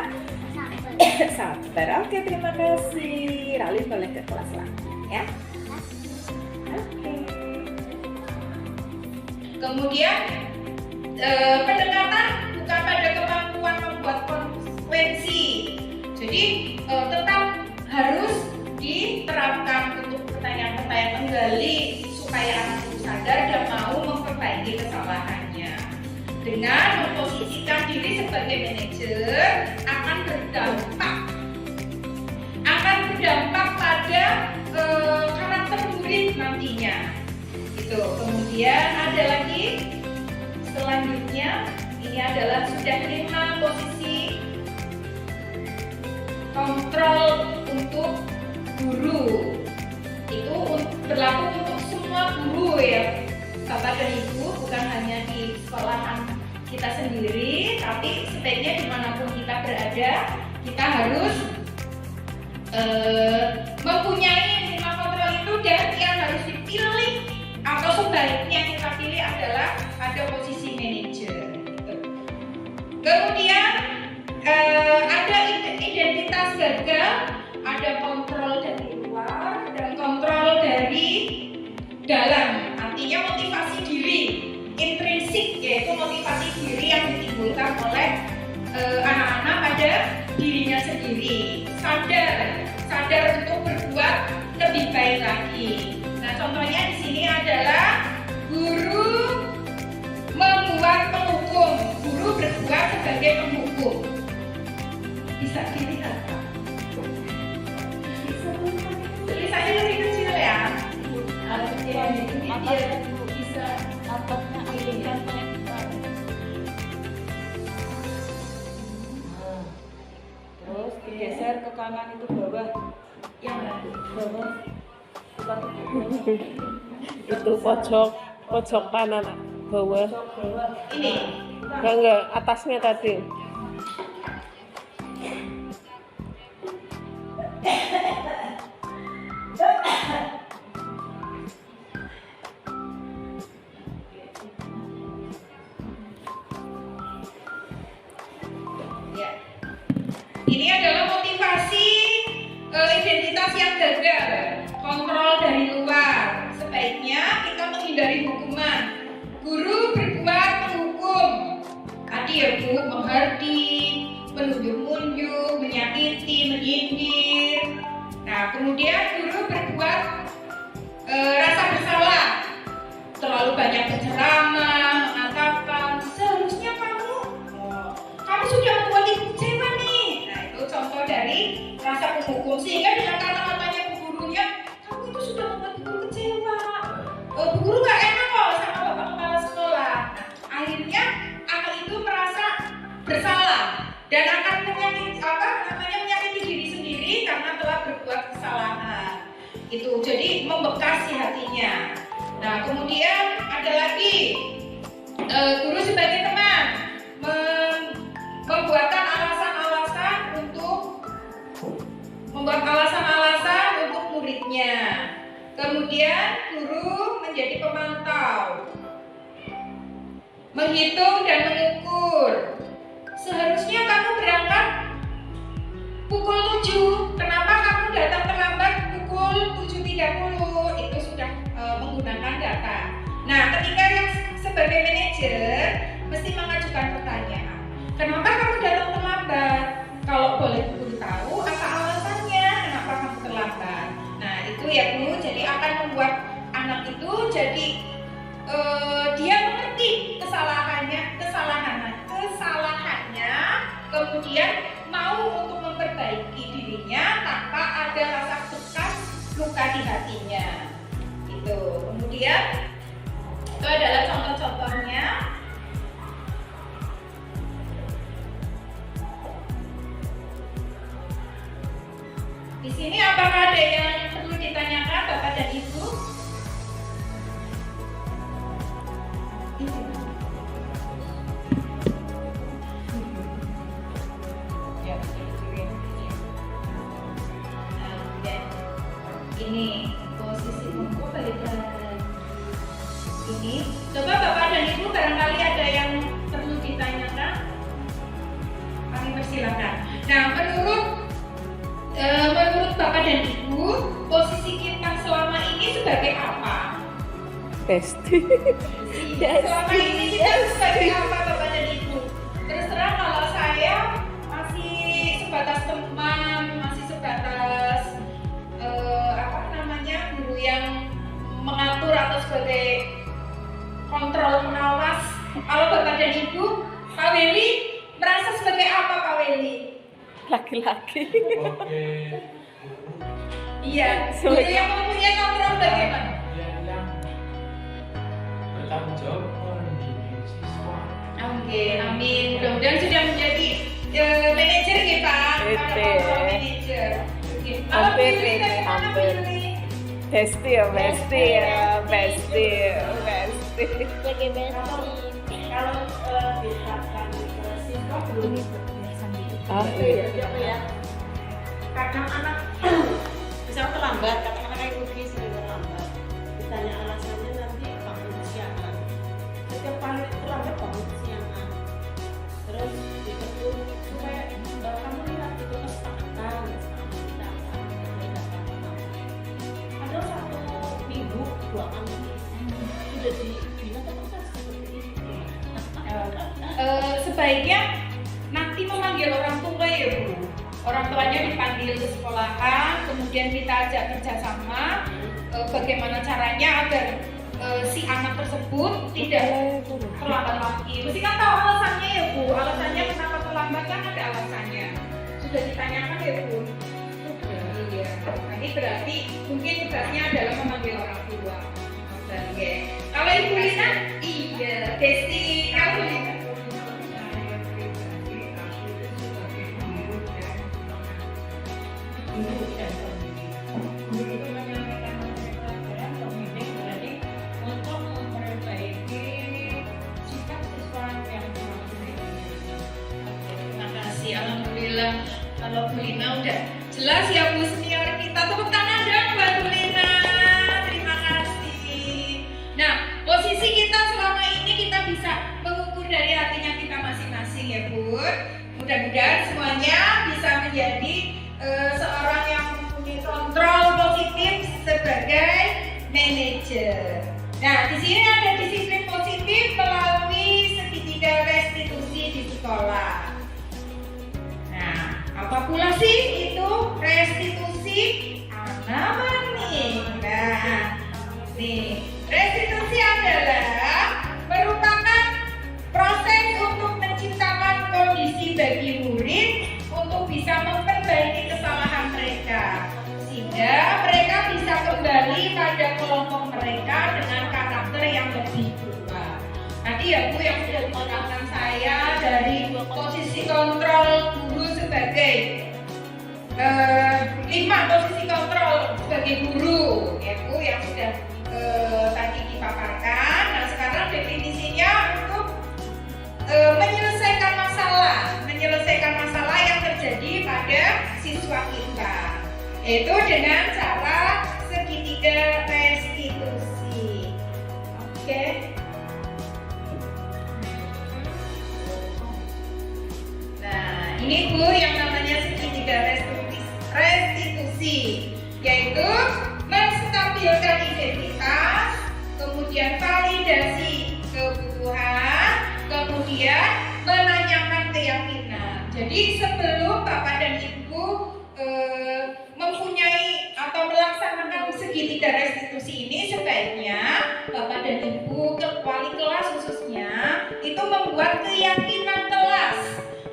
sabar. Oke, terima kasih. Lalin boleh ke kelas lagi ya. Oke. Kemudian pendekatan bukan pada kemampuan membuat konsekuensi. Jadi tetap harus diterapkan untuk pertanyaan-pertanyaan menggali supaya anak itu sadar dan mau memperbaiki kesalahannya. Dengan memposisikan diri sebagai manajer akan berdampak pada karakter murid nantinya. Itu. Kemudian ada lagi selanjutnya, ini adalah sudah 5 posisi kontrol untuk guru. Itu berlaku untuk semua guru ya, Bapak dan Ibu, bukan hanya di sekolahan kita sendiri, tapi sebaiknya dimanapun kita berada, kita harus mempunyai 5 kontrol itu, dan yang harus dipilih atau sebaiknya kita pilih adalah ada posisi manajer. Kemudian ada identitas gagal, ada kontrol dari luar dan kontrol dari dalam. Artinya motivasi diri, intrinsik, yaitu motivasi diri yang ditimbulkan oleh anak-anak pada dirinya sendiri. Sadar untuk berbuat lebih baik lagi. Nah, contohnya di sini adalah guru membuat penghukum. Guru berbuat sebagai penghukum. Bisa dilihat, Pak. Tulisannya lebih kecil ya. Ini dia bisa apatnya alihkan penelitian. Terus digeser ke kanan itu bawah. Yang bawah. Itu pojok kanan bawah. Ini. Enggak, atasnya tadi. Ya. Ini adalah motivasi identitas yang gagal, kontrol dari luar. Sebaiknya kita menghindari hukuman. Guru berbuat menghukum. Tadi ya Bu, menghardik, menunjuk-nunjuk, menyakiti, menyindir. Nah, kemudian guru berbuat rasa bersalah. Terlalu banyak berceramah, mengatakan seharusnya kamu sudah membuat ibu kecewa nih. Nah, itu contoh dari rasa penghukum, sehingga dengan kata-katanya bu gurunya, kamu itu sudah membuat ibu kecewa. Bu guru gak enak kok sama bapak kepala sekolah. Nah, akhirnya anak itu merasa bersalah dan akan menyakiti diri sendiri karena telah berbuat kesalahan. Itu jadi membekas di hatinya. Nah, kemudian ada lagi guru sebagai teman membuat alasan-alasan untuk muridnya. Kemudian guru menjadi pemantau, menghitung dan mengukur. Seharusnya kamu berangkat pukul 7. Kenapa kamu datang terlambat pukul 7.30? Itu sudah menggunakan data. Nah, ketika yang sebagai manajer mesti mengajukan pertanyaan. Kenapa kamu datang terlambat? terlambat? Kalau boleh Bu tahu, apa alasannya kenapa kamu terlambat? Nah, itu ya Bu, jadi akan membuat anak itu jadi dia mengerti kesalahannya, kemudian mau untuk memperbaiki dirinya tanpa ada rasa bekas luka di hatinya. Itu. Kemudian itu adalah contoh-contohnya. Di sini apakah ada yang perlu ditanyakan Bapak dan Ibu? Ini posisi buku balikan. Ini coba Bapak dan Ibu barangkali ada yang perlu ditanyakan. Kami persilakan. Nah, menurut Bapak dan Ibu, posisi kita selama ini sebagai apa? Besti. Selama ini kita sebagai apa Bapak dan Ibu? Terus terang kalau saya masih sebatas teman, masih sebatas guru yang mengatur atau sebagai kontrol pengawas. Kalau Bapak dan Ibu, Pak Weli merasa sebagai apa Pak Weli? Laki-laki. Oke. Iya, guru yang mempunyai kontrol bagaimana? Yang bertanggung jawab membimbing siswa. Oke, amin. Mudah-mudahan sudah menjadi manajer ya Pak. Kontrol manajer. Hampir ini, hampir. Besti ya, besti ya, besti, besti. Jadi besti. Kalau diterapkan ke siswa belum Ah, iya. ya. Kadang anak misalnya terlambat, kadang-kadang kayak Ruki sering terlambat. Ditanya alasannya nanti bangun kesiangan. Setiap kali terlambat bangun kesiangan. Terus ditegur supaya kamu lihat itu kesepakatan sama kita. Ada 1 minggu 2 kali sudah dibina tetap seperti itu. Sebaiknya nanti memanggil orang tua ya Bu. Orang tuanya dipanggil ke sekolahan, kemudian kita ajak kerjasama bagaimana caranya agar si anak tersebut tidak terlambat lagi. Mesti kan tahu alasannya ya Bu. Alasannya kenapa terlambat kan ada alasannya. Sudah ditanyakan ya Bu. Iya. Nanti berarti mungkin tugasnya adalah memanggil orang tua. Oke. Kalau Ibu Lina, iya. Desti, kalau Lina. Alhamdulillah, kalau Bu Lina udah jelas ya Bu, senior kita. Tepuk tangan dong buat Bu Lina. Terima kasih. Nah, posisi kita selama ini kita bisa mengukur dari hatinya kita masing-masing ya Bu. Mudah-mudahan semuanya bisa menjadi seorang yang mempunyai kontrol positif sebagai manajer. Nah, di sini ada disiplin positif melalui segitiga restitusi di sekolah. Apa pula sih itu restitusi anak-anak? Nah, nih restitusi adalah merupakan proses untuk menciptakan kondisi bagi murid untuk bisa memperbaiki kesalahan mereka, sehingga mereka bisa kembali pada kelompok mereka dengan karakter yang lebih berubah. Tadi ya Bu yang sudah dikatakan saya dari posisi kontrol guru sebagai 5 posisi kontrol sebagai guru ya Bu yang sudah tadi dipaparkan. Nah sekarang definisinya untuk menyelesaikan masalah yang terjadi pada siswa kita, yaitu dengan cara segitiga restitusi. Oke. Nah, ini Bu yang namanya segitiga restitusi, yaitu menstabilkan identitas, kemudian validasi kebutuhan, kemudian menanyakan keyakinan. jadi sebelum Bapak dan Ibu mempunyai atau melaksanakan segitiga restitusi ini, sebaiknya Bapak dan Ibu wali kelas khususnya itu membuat keyakinan kelas.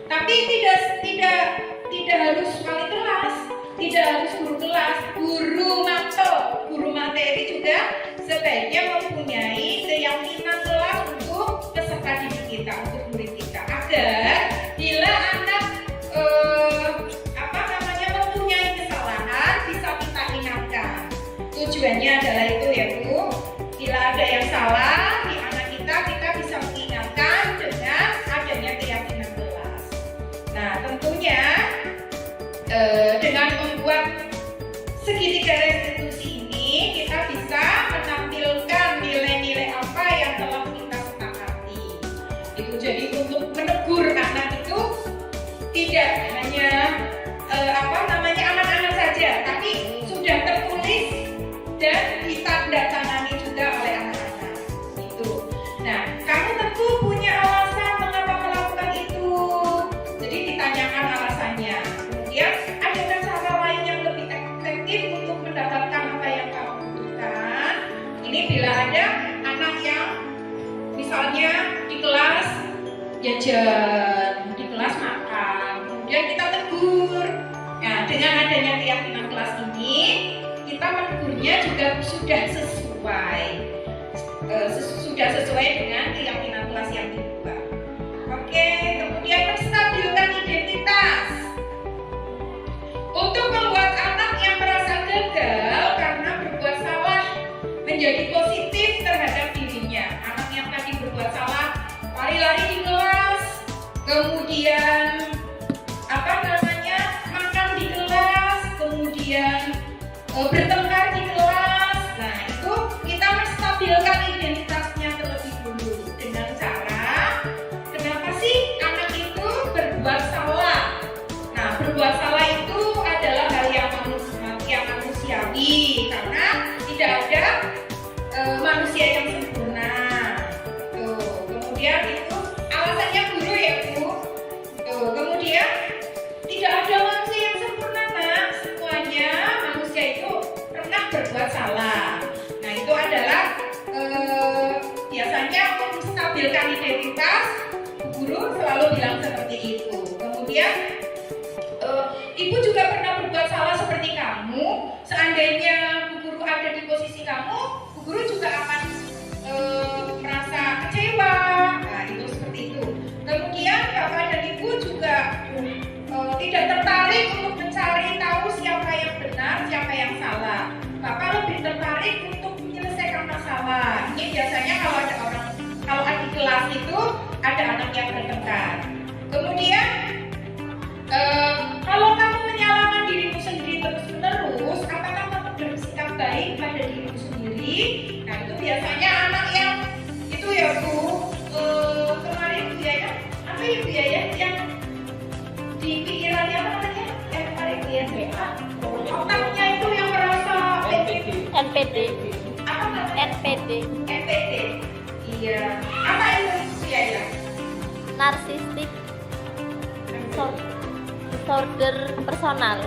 Tapi tidak harus wali kelas, tidak harus guru kelas, guru materi juga sebaiknya mempunyai keyakinan kelas untuk peserta didik kita, untuk murid kita, agar bila anak mempunyai kesalahan bisa kita ingatkan. Tujuannya adalah itu ya Bu. Bila ada yang salah di anak kita bisa mengingatkan dengan adanya keyakinan kelas. Nah, tentunya dengan membuat segitiga restitusi ini kita bisa menampilkan nilai-nilai apa yang telah kita sepakati. Itu jadi untuk menegur anak itu tidak hanya anak-anak saja, tapi sudah tertulis dan ditandatangani juga oleh anak-anak. Itu. Nah, kamu tentu punya alasan mengapa melakukan itu. Jadi ditanyakan alasannya. Kemudian ada cara lain yang lebih efektif untuk mendapatkan apa yang kamu butuhkan. Ini bila ada anak yang misalnya di kelas jajan, di kelas makan, kemudian kita tegur. Nah, dengan adanya keyakinan kelas ini, kita menegurnya juga sudah sesuai dengan keyakinan kelas yang dibuat. Oke, kemudian menstabilkan identitas. Untuk membuat anak yang merasa gagal karena berbuat salah menjadi positif terhadap dirinya. Anak yang tadi berbuat salah, lari-lari di kelas, kemudian makan di kelas, kemudian bertengkar di kelas. Nah, itu kita menstabilkan identitasnya terlebih dulu dengan cara, kenapa sih anak itu berbuat salah? Nah, berbuat salah itu adalah hal yang manusiawi karena tidak ada manusia yang sempurna. Tuh, kemudian itu alasannya guru ya Bu. Tuh, kemudian tidak ada manusia yang sempurna, Nak. Semuanya manusia itu pernah berbuat salah. Nah, itu adalah biasanya untuk menstabilkan identitas, guru selalu bilang seperti itu. Kemudian Ibu juga pernah berbuat salah seperti kamu. Seandainya Bu Guru ada di posisi kamu, Bu Guru juga akan merasa kecewa. Nah, itu seperti itu. Kemudian Bapak dan Ibu juga tidak tertarik untuk mencari tahu siapa yang benar, siapa yang salah. Bapak lebih tertarik untuk menyelesaikan masalah. Ini biasanya kalau ada di kelas itu ada anak yang bertengkar. Kemudian kalau kamu menyalahkan dirimu sendiri terus-menerus, apakah kamu bersikap baik pada dirimu sendiri? Nah, itu biasanya anak yang itu ya Bu, kemarin biaya apa ya biaya yang di pikirannya apa namanya? Yang kemarin biaya otaknya itu yang merasa NPD. apa namanya? NPD. NPD. Iya. Apa itu biaya? Narsistik disorder personal.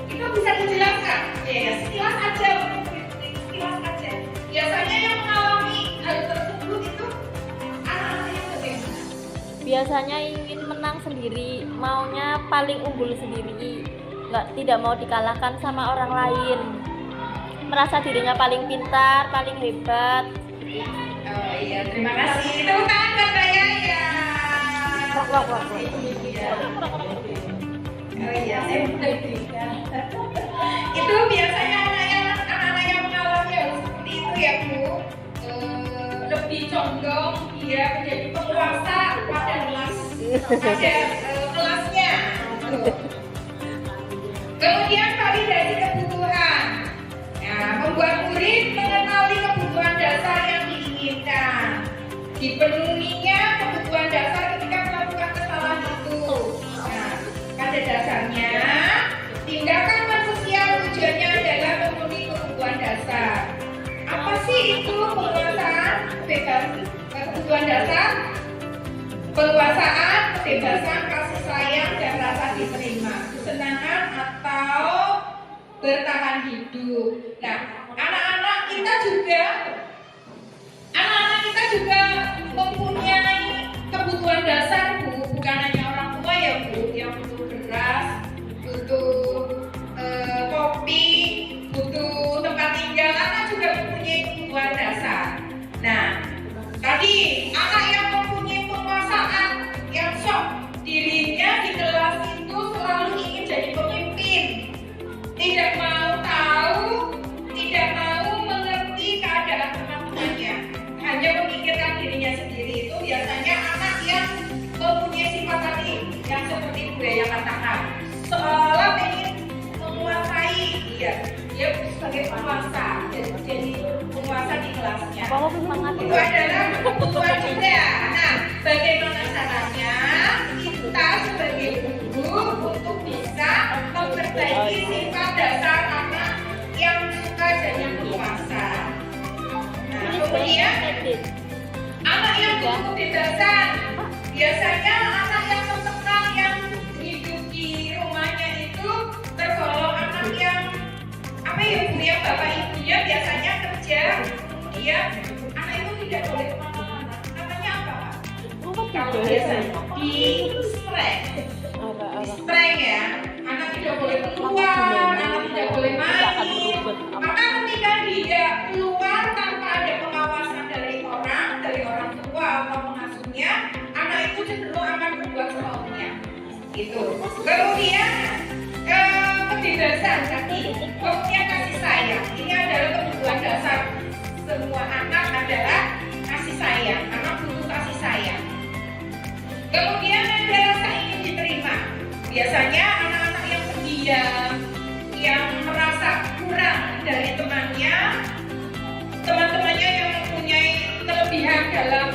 Itu bisa dijelaskan? Ya, sekilas aja. Biasanya yang mengalami hal tersebut itu anak-anak yang bagaimana? Biasanya ingin menang sendiri, maunya paling unggul sendiri, tidak mau dikalahkan sama orang lain, merasa dirinya paling pintar, paling hebat. Oh iya, terima kasih. Tepuk tangan buat Mbak Yaya. Oh iya, saya itu biasanya anak-anak yang mengalami hal seperti itu ya Bu, lebih condong dia menjadi penguasa pada kelasnya. Kemudian validasi kebutuhan. Nah, membuat murid mengenali kebutuhan dasar yang diinginkan. Dipenuhinya kebutuhan dasar ketika melakukan kesalahan itu. Nah, pada dasarnya tindakan sosial tujuannya adalah memenuhi kebutuhan dasar. Apa sih itu penguasaan kebutuhan dasar? Penguasaan, kebebasan, kasih sayang. bertahan hidup. Nah, anak-anak kita juga mempunyai kebutuhan dasar, Bu. Bukan hanya orang tua ya, Bu, yang butuh beras, butuh kopi, butuh tempat tinggal. Anak juga mempunyai kebutuhan dasar. Nah, tadi anak yang mempunyai penguasaan yang sok dirinya di kelas itu selalu ingin jadi pemimpin, tidak mau tahu, tidak mau mengerti keadaan teman-temannya, hanya memikirkan dirinya sendiri. Itu biasanya anak yang mempunyai sifat tadi yang seperti Bu Dea katakan, seolah ingin menguasai dia sebagai penguasa, jadi penguasa di kelasnya. Itu adalah kebutuhan juga. Nah, bagaimana caranya kita sebagai guru untuk bisa memperbaiki sifat dasar anak yang suka dan yang penguasa. Nah, kemudian anak yang butuh kebebasan, biasanya anak yang tertekan yang hidup di rumahnya itu tergolong anak yang yang bapak ibunya biasanya kerja, kemudian anak itu tidak boleh kemana-mana. Namanya apa, Pak? Kalau biasanya di spray ya, anak tidak boleh keluar, anak tidak boleh main. Maka ketika dia keluar tanpa ada pengawasan dari orang tua atau pengasuhnya, anak itu cenderung akan berbuat semaunya. Itu. Kemudian kebebasan tadi, kemudian kasih sayang. Ini adalah kebutuhan dasar semua anak adalah kasih sayang. Anak butuh kasih sayang. Kemudian ada rasa ingin diterima. Biasanya anak-anak yang pendiam, yang merasa kurang dari teman-temannya yang mempunyai kelebihan dalam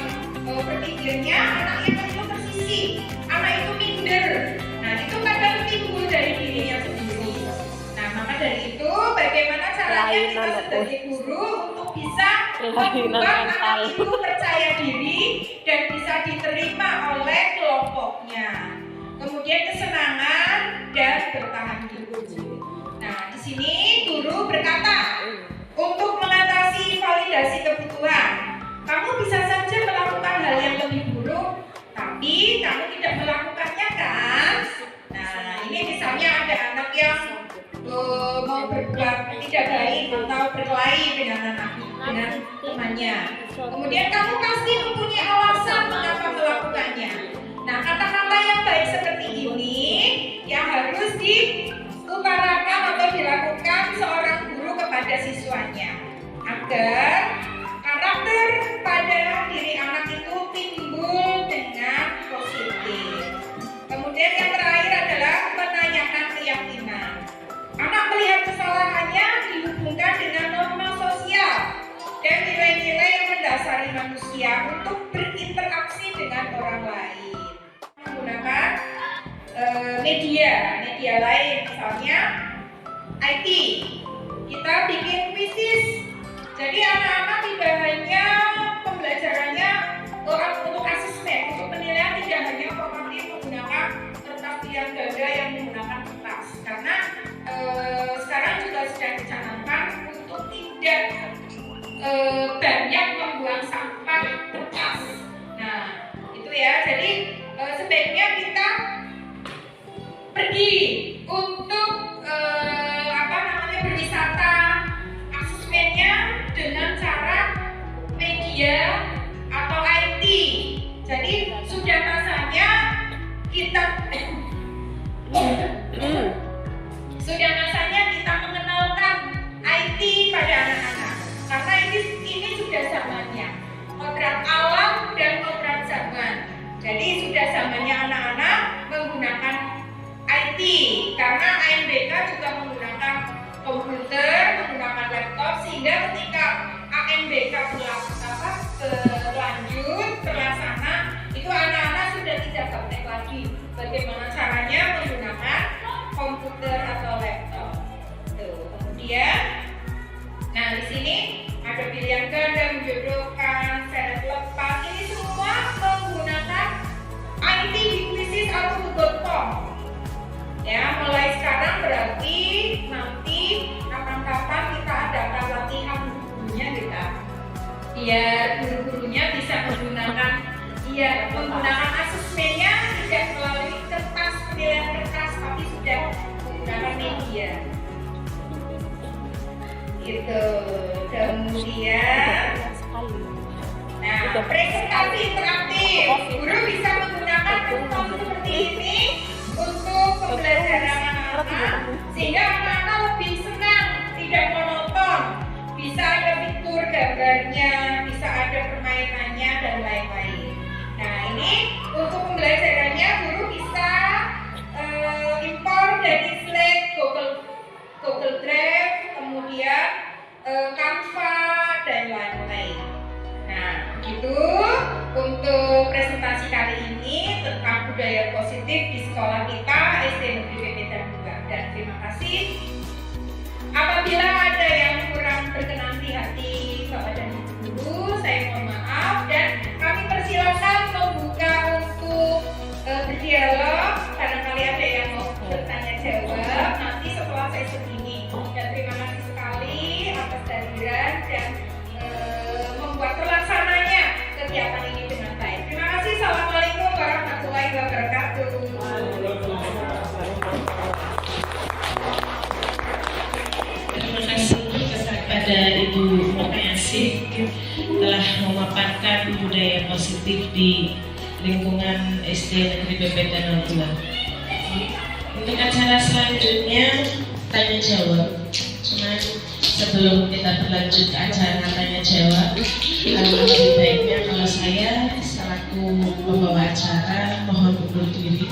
berpikirnya, anaknya itu tersisih, anak itu minder. Nah, itu kadang timbul dari dirinya sendiri. Nah, maka dari itu bagaimana caranya kita sebagai guru untuk bisa membuat anak itu percaya diri dan bisa diterima oleh kelompoknya. Kemudian kesenangan dan bertahan hidup. Nah, di sini guru berkata, untuk mengatasi validasi kebutuhan, kamu bisa saja melakukan hal yang lebih buruk, tapi kamu tidak melakukannya kan? Nah, ini misalnya ada anak yang mau berbuat tidak baik atau berkelahi dengan temannya. Kemudian kamu pasti mempunyai alasan mengapa melakukannya. Nah, kata-kata yang baik seperti ini yang harus diutarakan atau dilakukan seorang guru kepada siswanya agar karakter pada diri anak itu timbul dengan positif. Kemudian yang terakhir adalah menanyakan keyakinan. Anak melihat kesalahannya dihubungkan dengan norma sosial dan nilai-nilai yang mendasari manusia untuk berinteraksi dengan orang lain. Menggunakan media lain, misalnya IT. Kita bikin kuisis. Jadi anak-anak tidak hanya pembelajarannya untuk asesmen, untuk penilaian tidak hanya formatif menggunakan kertas pilihan ganda yang menggunakan kertas, karena sekarang juga sedang dicanangkan untuk tidak banyak membuang sampah kertas. Nah, itu ya. Jadi sebaiknya kita pergi untuk berwisata, asesmennya dengan cara media atau IT. Jadi sudah masanya kita mengenalkan IT pada anak-anak, karena ini sudah zamannya, kodrat alam dan kodrat zaman. Jadi sudah zamannya anak-anak menggunakan IT, karena AMBK juga menggunakan komputer, menggunakan laptop, sehingga ketika AMBK berlanjut, terlaksana, itu anak-anak sudah tidak gaptek lagi bagaimana caranya menggunakan komputer atau laptop. Tuh. Kemudian, nah di sini ada pilihan ganda, menjodohkan, seret lepas, ini semua menggunakan IT di kuisis atau Google Form. Ya, mulai sekarang berarti nanti biar guru-gurunya bisa menggunakan asesmennya tidak melalui kertas, penilaian kertas, tapi sudah menggunakan media. Gitu. Kemudian, nah, presentasi interaktif. Guru bisa menggunakan platform seperti ini untuk pembelajaran anak-anak, sehingga anak-anak lebih senang, tidak monoton. Bisa ada fitur gambarnya, bisa ada permainannya, dan lain-lain. Nah, ini untuk pembelajarannya guru bisa import dari Slack, Google Drive, kemudian Canva, dan lain-lain. Nah, begitu untuk presentasi kali ini tentang budaya positif di sekolah kita SD Negeri PP dan 2. Dan terima kasih. Apabila ada yang kurang berkenan di hati Bapak dan Ibu guru, saya mohon maaf, dan kami persilakan membuka untuk berdialog. Barangkali ada yang mau bertanya jawab nanti setelah sesi ini. Dan terima kasih sekali atas kehadiran dan membuat terlaksananya kegiatan ini dengan baik. Terima kasih. Assalamualaikum warahmatullahi wabarakatuh. Terima kasih kepada Ibu Mokayasih telah memaparkan budaya positif di lingkungan SD Negeri PP dan 2. Untuk acara selanjutnya tanya jawab. Cuman sebelum kita berlanjut ke acara tanya jawab, lebih baiknya kalau saya selaku pembawa acara mohon undur diri.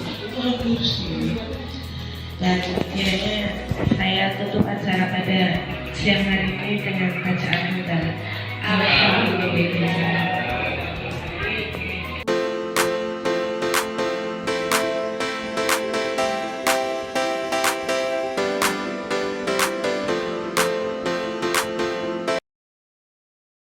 Dan kiranya saya tutup acara pada siang hari ini dengan bacaan kita. Alhamdulillah.